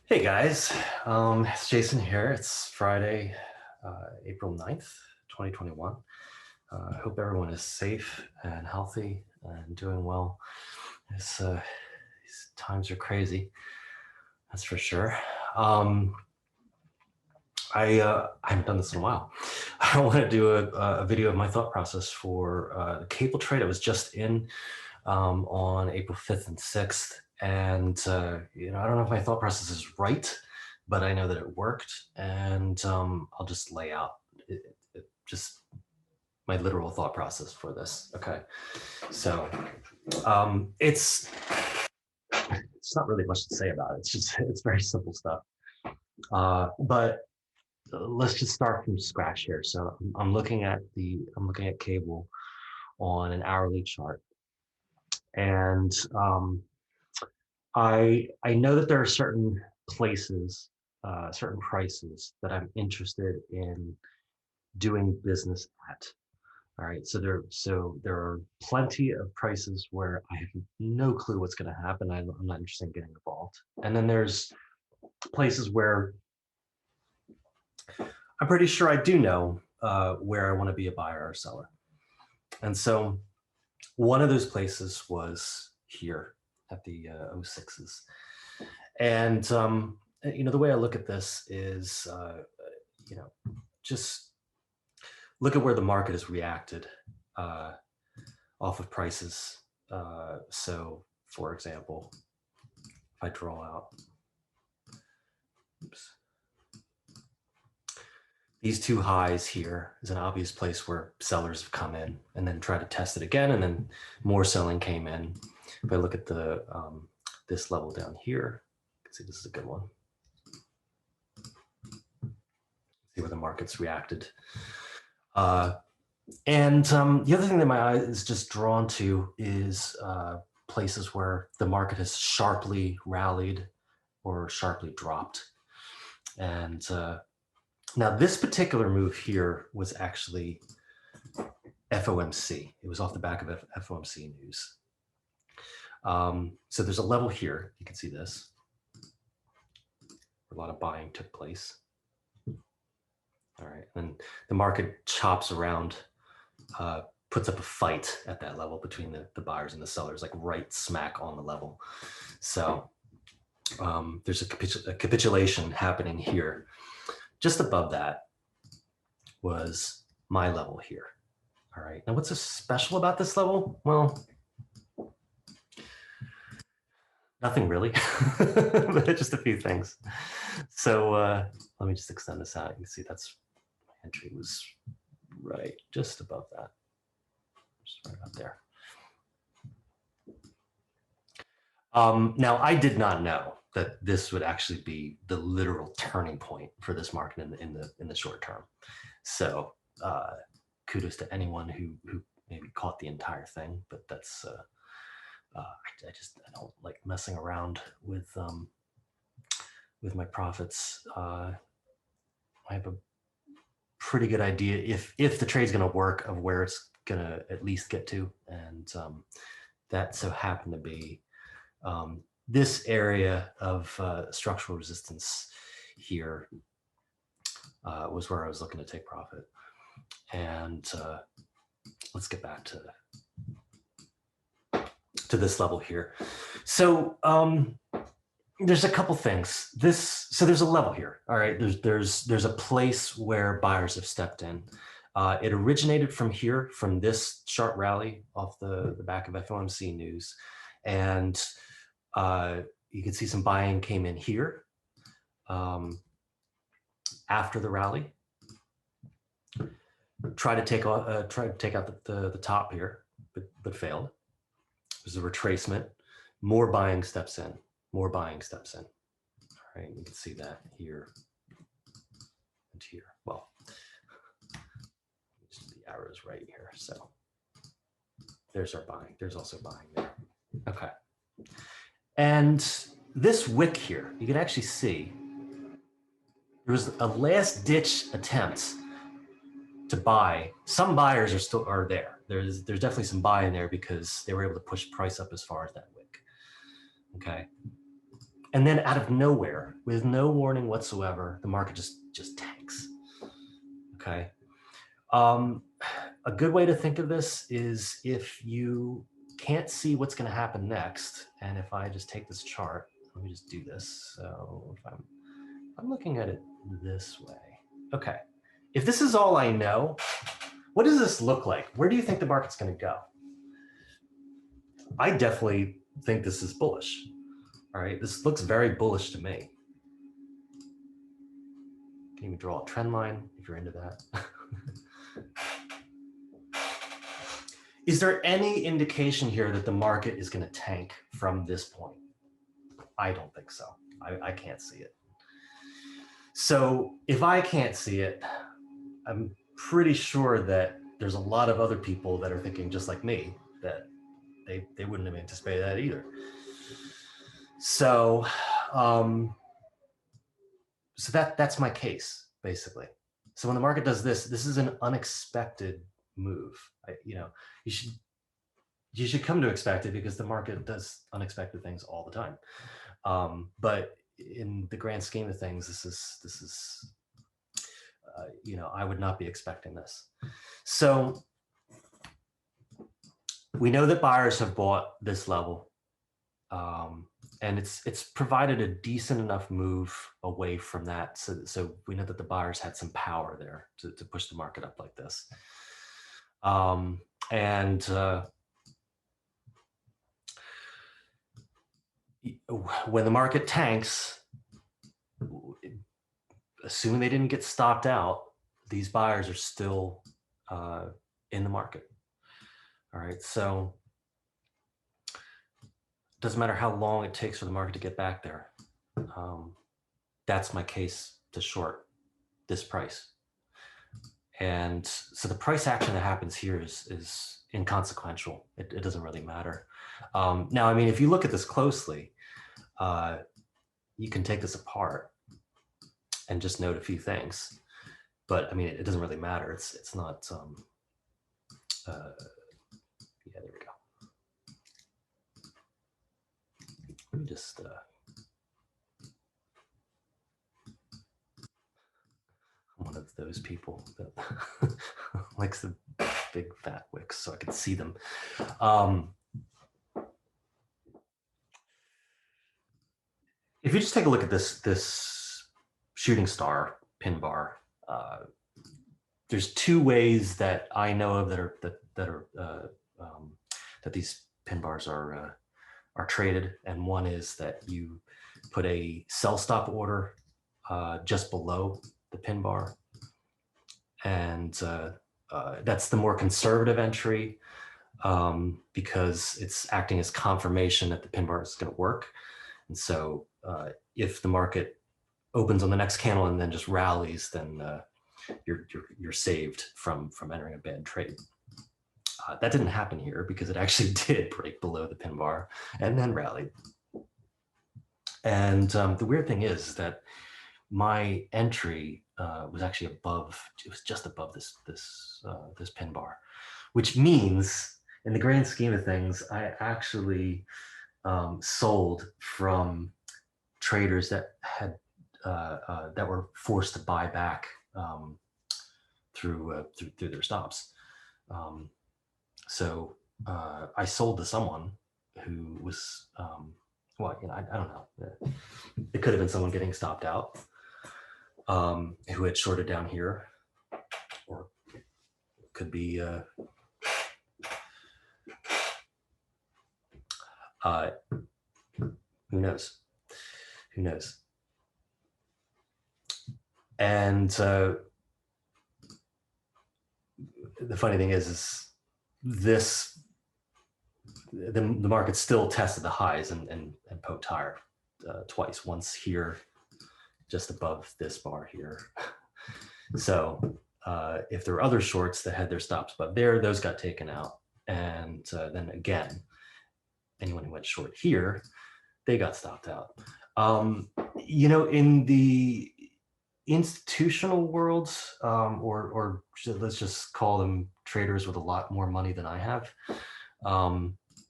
Hey guys, it's Jason here. It's Friday, April 9th, 2021. I hope everyone is safe and healthy and doing well. These times are crazy, that's for sure. I haven't done this in a while. I want to do a video of my thought process for the cable trade I was just in on April 5th and 6th. And, I don't know if my thought process is right, but I know that it worked. And I'll just lay out just my literal thought process for this. Okay. So it's not really much to say about it. It's very simple stuff. But let's just start from scratch here. So I'm looking at cable on an hourly chart. And I know that there are certain places, certain prices that I'm interested in doing business at. All right, so there are plenty of prices where I have no clue what's going to happen. I'm not interested in getting involved. And then there's places where I'm pretty sure I do know where I want to be a buyer or seller. And so one of those places was here at the 06s. And the way I look at this is, just look at where the market has reacted off of prices. So, for example, if I draw out, oops, these two highs here is an obvious place where sellers have come in and then try to test it again, and then more selling came in. If I look at the this level down here, you can see this is a good one. See where the market's reacted. And the other thing that my eye is just drawn to is places where the market has sharply rallied or sharply dropped. And now this particular move here was actually FOMC. It was off the back of FOMC news. So there's a level here. You can see this. A lot of buying took place. All right, and the market chops around, puts up a fight at that level between the buyers and the sellers, like right smack on the level. So there's a capitulation happening here. Just above that was my level here. All right, now what's so special about this level? Well, nothing really, but just a few things. So let me just extend this out. You can see that's my entry was right just above that, just right about there. Now, I did not know that this would actually be the literal turning point for this market in the short term. So kudos to anyone who maybe caught the entire thing, but that's I don't like messing around with my profits. I have a pretty good idea if the trade's going to work of where it's going to at least get to, and that so happened to be this area of structural resistance here was where I was looking to take profit. And let's get back to this level here. So there's a couple things. So there's a level here. All right, there's a place where buyers have stepped in. It originated from here, from this sharp rally off the back of FOMC news, and you can see some buying came in here after the rally. Tried to take out the top here, but failed. There's a retracement. More buying steps in. More buying steps in. All right, you can see that here and here. Well, the arrow's right here. So there's our buying. There's also buying there. Okay. And this wick here, you can actually see there was a last ditch attempt to buy. Some buyers are there. There's definitely some buy in there because they were able to push price up as far as that wick. Okay. And then out of nowhere, with no warning whatsoever, the market just tanks. Okay. A good way to think of this is if you can't see what's going to happen next, and if I just take this chart, let me just do this. So if I'm looking at it this way, okay. If this is all I know, what does this look like? Where do you think the market's going to go? I definitely think this is bullish. All right, this looks very bullish to me. Can you draw a trend line if you're into that? Is there any indication here that the market is going to tank from this point? I don't think so. I can't see it. So if I can't see it, I'm pretty sure that there's a lot of other people that are thinking just like me, that they wouldn't have anticipated that either. So, so that's my case, basically. So when the market does this, this is an unexpected move. You should come to expect it because the market does unexpected things all the time. But in the grand scheme of things, this is I would not be expecting this. So we know that buyers have bought this level, and it's provided a decent enough move away from that. So we know that the buyers had some power there to push the market up like this. When the market tanks, assuming they didn't get stopped out, these buyers are still in the market. All right, so it doesn't matter how long it takes for the market to get back there. That's my case to short this price. And so the price action that happens here is inconsequential. It doesn't really matter. Now, I mean, if you look at this closely, you can take this apart and just note a few things. But I mean, it doesn't really matter. It's not. Yeah, there we go. Let me just. I'm one of those people that likes the big fat wicks, so I can see them. If you just take a look at this shooting star pin bar, there's two ways that I know of that these pin bars are traded, and one is that you put a sell stop order just below the pin bar, and that's the more conservative entry because it's acting as confirmation that the pin bar is going to work. And so if the market opens on the next candle and then just rallies, then you're saved from entering a bad trade. That didn't happen here because it actually did break below the pin bar and then rallied. And the weird thing is that my entry was actually above. It was just above this pin bar, which means, in the grand scheme of things, I actually sold from traders that had that were forced to buy back through their stops. So I sold to someone who was, well, I don't know. It could have been someone getting stopped out who had shorted down here, or it could be who knows? Who knows? And the funny thing is this, the market still tested the highs and poked higher twice. Once here, just above this bar here. So if there were other shorts that had their stops above there, those got taken out. And then again, anyone who went short here, they got stopped out. In the institutional world, or let's just call them traders with a lot more money than I have,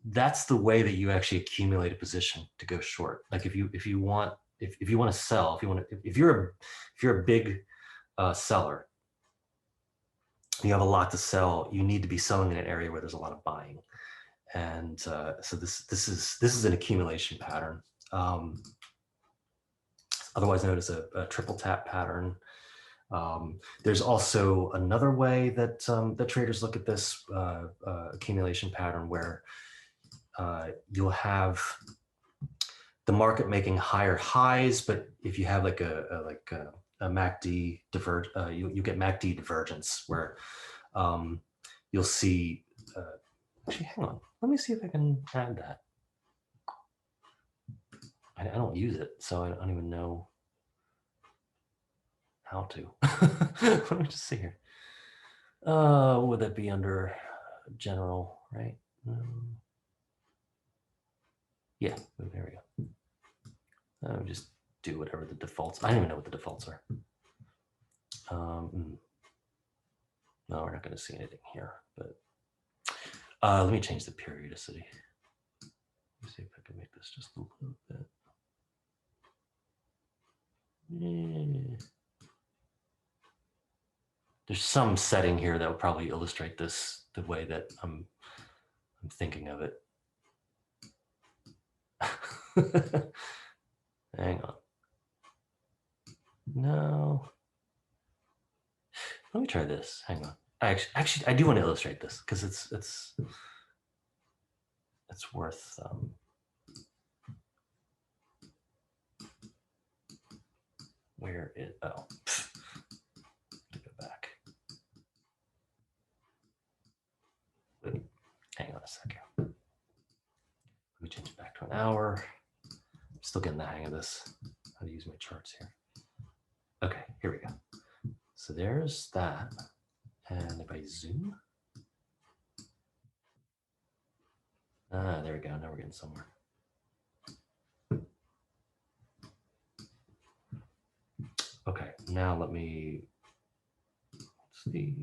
that's the way that you actually accumulate a position to go short. Like if you want to sell, if you're a big seller, you have a lot to sell, you need to be selling in an area where there's a lot of buying. And so this is an accumulation pattern, otherwise known as a triple tap pattern. There's also another way that that traders look at this accumulation pattern, where you'll have the market making higher highs, but if you have like a MACD you get MACD divergence, where you'll see. Actually, hang on. Let me see if I can add that. I don't use it, so I don't even know how to. Let me just see here. Would that be under general, right? Yeah, there we go. Just do whatever the defaults. I don't even know what the defaults are. No, we're not going to see anything here, but let me change the periodicity. Let me see if I can make this just a little bit. Yeah. There's some setting here that will probably illustrate this the way that I'm thinking of it. Hang on. No. Let me try this. Hang on. Actually, I do want to illustrate this because it's worth. Where it? Oh, to go back. Wait, hang on a second. Let me change it back to an hour. I'm still getting the hang of this. How to use my charts here. Okay, here we go. So there's that. And if I zoom, there we go. Now we're getting somewhere. Okay, now let me see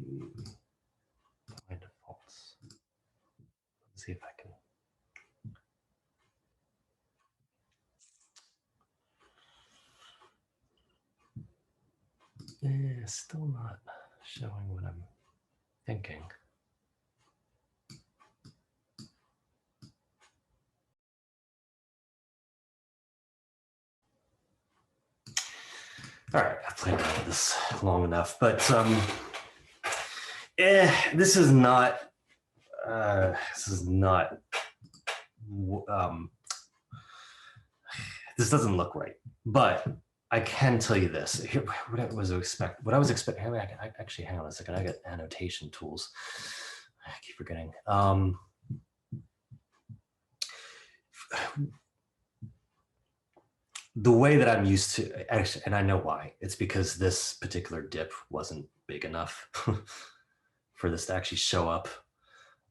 my defaults. Let's see if I can. Still not showing what I'm thinking. All right, I've played around with this long enough, but this is not this doesn't look right. But I can tell you this. What I was expecting. I actually, hang on a second. I got annotation tools. I keep forgetting. The way that I'm used to, actually, and I know why, it's because this particular dip wasn't big enough for this to actually show up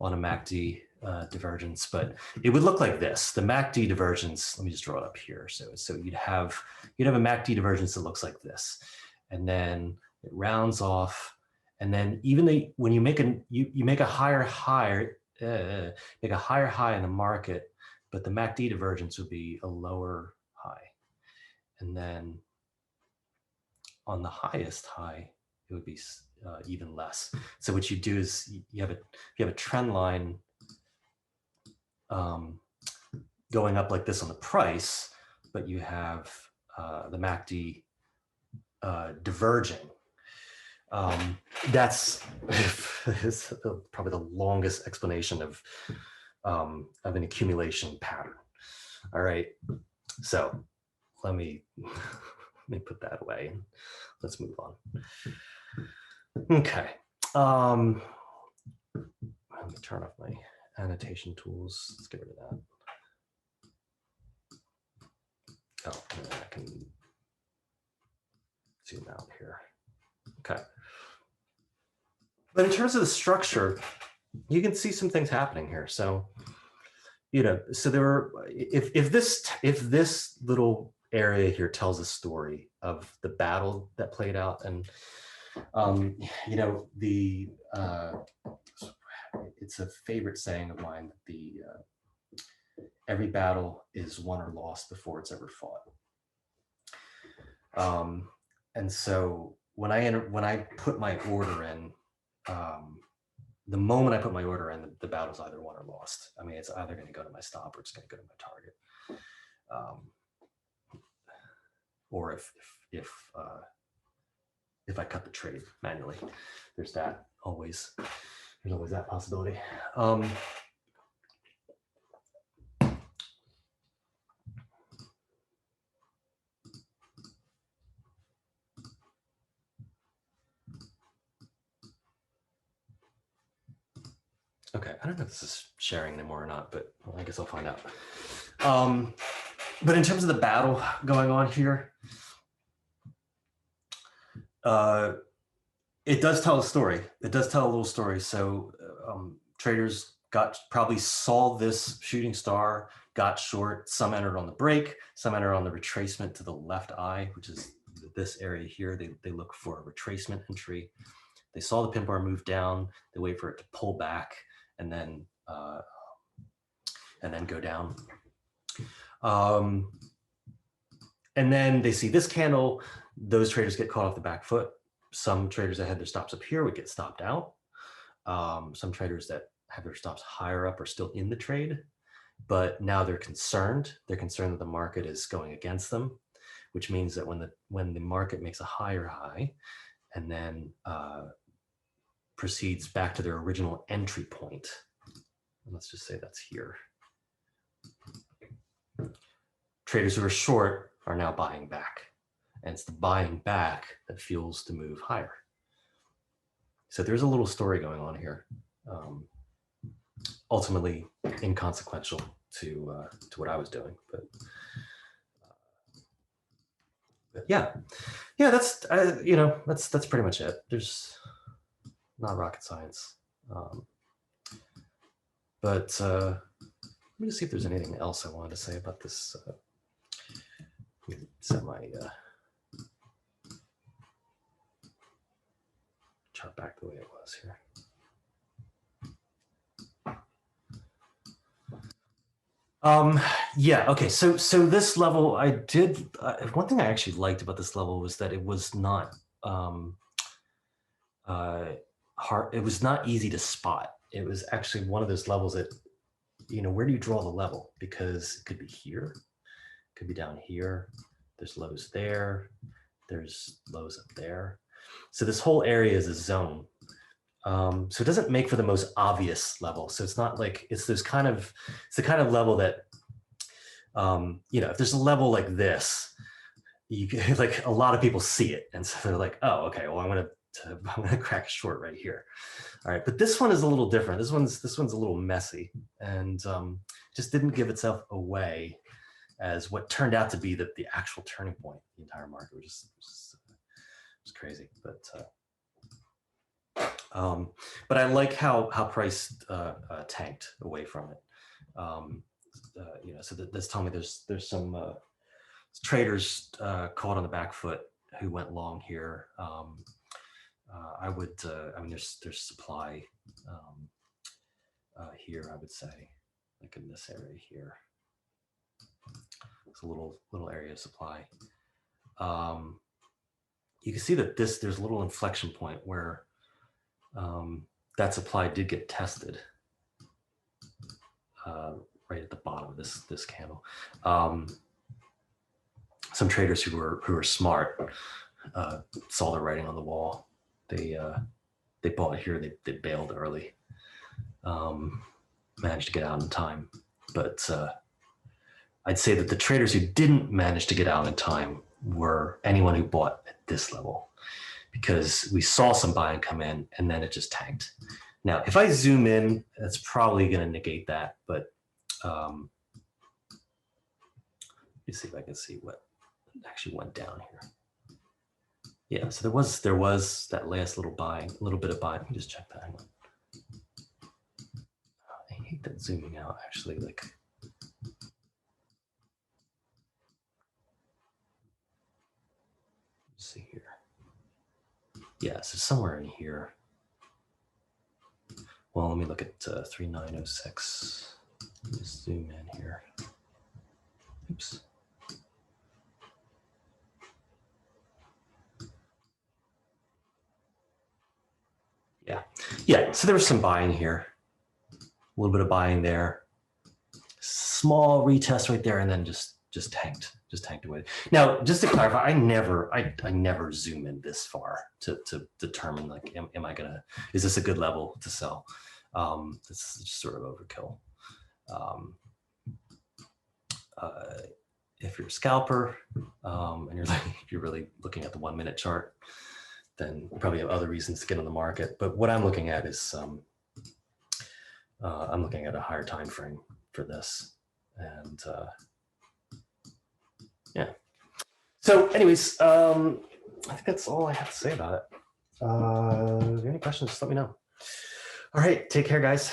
on a MACD divergence, but it would look like this. The MACD divergence, let me just draw it up here. So you'd have a MACD divergence that looks like this, and then it rounds off, and then even when you make a higher high, make a higher high in the market, but the MACD divergence would be a lower high. And then on the highest high, it would be even less. So what you do is you have a trend line going up like this on the price, but you have the MACD diverging. That's probably the longest explanation of an accumulation pattern. All right, so let me put that away and let's move on. Okay. Let me turn off my annotation tools. Let's get rid of that. Oh, I can zoom out here. Okay. But in terms of the structure, you can see some things happening here. So, so there are, if this little area here tells a story of the battle that played out, and it's a favorite saying of mine that every battle is won or lost before it's ever fought. And so when I put my order in, the moment I put my order in, the battle's either won or lost. I mean, it's either going to go to my stop or it's going to go to my target. Or if I cut the trade manually, there's always that possibility. Okay, I don't know if this is sharing anymore or not, but well, I guess I'll find out. But in terms of the battle going on here, it does tell a story. It does tell a little story. So traders probably saw this shooting star, got short. Some entered on the break. Some entered on the retracement to the left eye, which is this area here. They look for a retracement entry. They saw the pin bar move down. They wait for it to pull back and then go down. And then they see this candle. Those traders get caught off the back foot. Some traders that had their stops up here would get stopped out. Some traders that have their stops higher up are still in the trade, but now they're concerned. They're concerned that the market is going against them, which means that when the market makes a higher high and then proceeds back to their original entry point, and let's just say that's here, traders who are short are now buying back. And it's the buying back that fuels the move higher. So there's a little story going on here, ultimately inconsequential to what I was doing. But yeah, that's that's pretty much it. There's not rocket science, but let me just see if there's anything else I wanted to say about this. Let me set my chart back the way it was here. Yeah, okay, so this level, I did, one thing I actually liked about this level was that it was not hard, it was not easy to spot. It was actually one of those levels that, where do you draw the level? Because it could be here, it could be down here, there's lows there, there's lows up there. So this whole area is a zone. So it doesn't make for the most obvious level. So it's not like it's the kind of level that, if there's a level like this, like a lot of people see it. And so they're like, oh, okay, well, I'm going to crack short right here. All right. But this one is a little different. This one's a little messy and just didn't give itself away as what turned out to be the actual turning point, the entire market, which is crazy. But I like how price tanked away from it. So that's telling me there's some traders caught on the back foot who went long here. I mean, there's supply here. I would say, like in this area here, it's a little area of supply. You can see that there's a little inflection point where that supply did get tested right at the bottom of this candle. Some traders who were smart saw the writing on the wall. They bought here. They bailed early. Managed to get out in time, but I'd say that the traders who didn't manage to get out in time were anyone who bought at this level, because we saw some buying come in and then it just tanked. Now, if I zoom in, that's probably going to negate that, but let me see if I can see what actually went down here. Yeah, so there was that last little buying, a little bit of buying. Let me just check that. Hang on. I hate that zooming out, actually. Like, let's see here. Yeah, so somewhere in here. Well, let me look at 3906. Just zoom in here. Yeah, so there was some buying here, a little bit of buying there, small retest right there, and then just tanked away. Now, just to clarify, I never zoom in this far to determine like, am I gonna, is this a good level to sell? This is just sort of overkill. If you're a scalper and you're really looking at the 1 minute chart, then you probably have other reasons to get on the market. But what I'm looking at is I'm looking at a higher time frame for this, and yeah. So, anyways, I think that's all I have to say about it. If you have any questions, just let me know. All right, take care, guys.